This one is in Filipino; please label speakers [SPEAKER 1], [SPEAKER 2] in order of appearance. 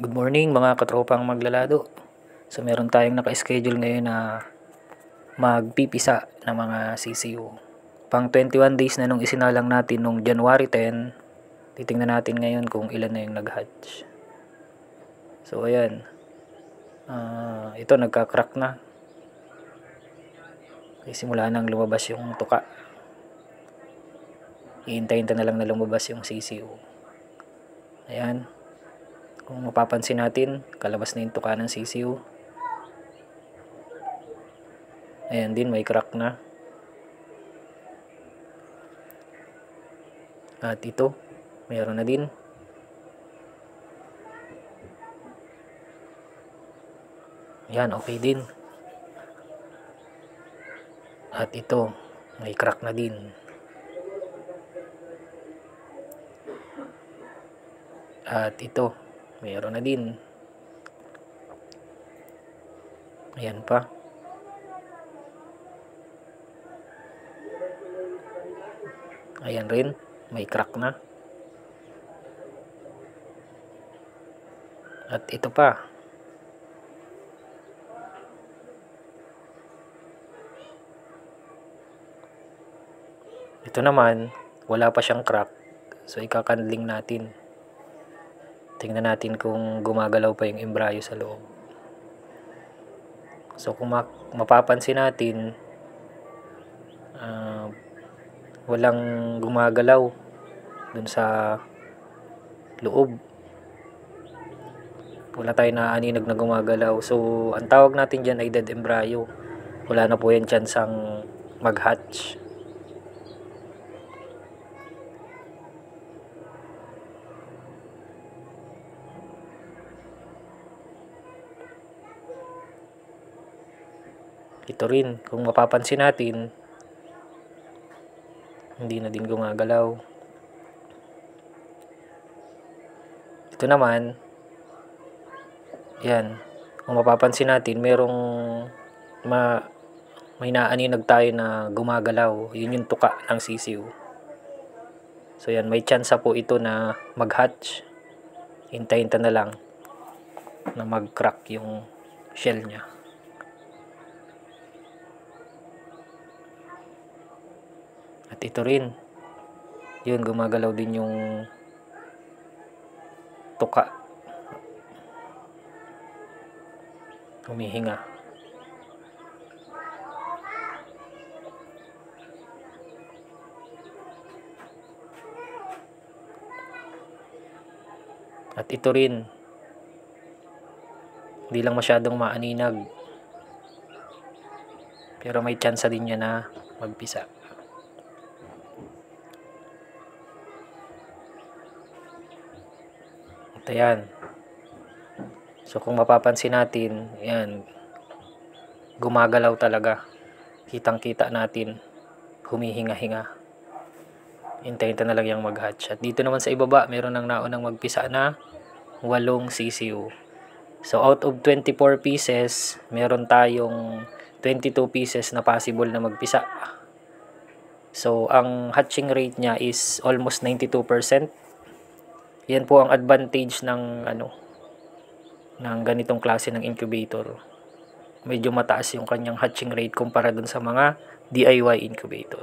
[SPEAKER 1] Good morning mga katropang maglalado. So meron tayong naka-schedule ngayon na magpipisa ng mga CCU. Pang 21 days na nung isinalang natin nung January 10, titingnan natin ngayon kung ilan na yung nag-hatch. So ayan, ito nagka-crack na. Simula nang lumabas yung tuka. Iintayin na lang na lumabas yung CCU. Ayan. Kung mapapansin natin, kalabas na yung tuka ng CCU. Ayan din, may crack na. At ito, mayroon na din. Ayan, okay din. At ito, may crack na din. At ito, mayroon na din. Ayan pa. Ayan rin, may crack na. At ito pa. Ito naman, wala pa siyang crack. So ikakandling natin. Tingnan natin kung gumagalaw pa yung embryo sa loob. So kung mapapansin natin, walang gumagalaw dun sa loob. Wala tayong naaninag na gumagalaw. So ang tawag natin dyan ay dead embryo. Wala na po yan chansang mag-hatch. Ito rin, kung mapapansin natin, hindi na din gumagalaw. Ito naman, yan, kung mapapansin natin, may naaninag tayo na gumagalaw. Yun yung tuka ng sisiw. So yan, may chance po ito na mag-hatch. Hintayin na lang na mag-crack yung shell niya. At ito rin, yun, gumagalaw din yung tuka. Humihinga. At ito rin, hindi lang masyadong maaninag. Pero may chance din niya na magpisa. Ito yan. So kung mapapansin natin, yan, gumagalaw talaga. Kitang-kita natin, humihinga-hinga. Hintayin na lang yung mag-hatch. At dito naman sa ibaba, meron nang naunang magpisa na 8 CCU. So out of 24 pieces, meron tayong 22 pieces na possible na magpisa. So ang hatching rate niya is almost 92%. Yan po ang advantage ng ng ganitong klase ng incubator. Medyo mataas yung kanyang hatching rate kumpara dun sa mga DIY incubator.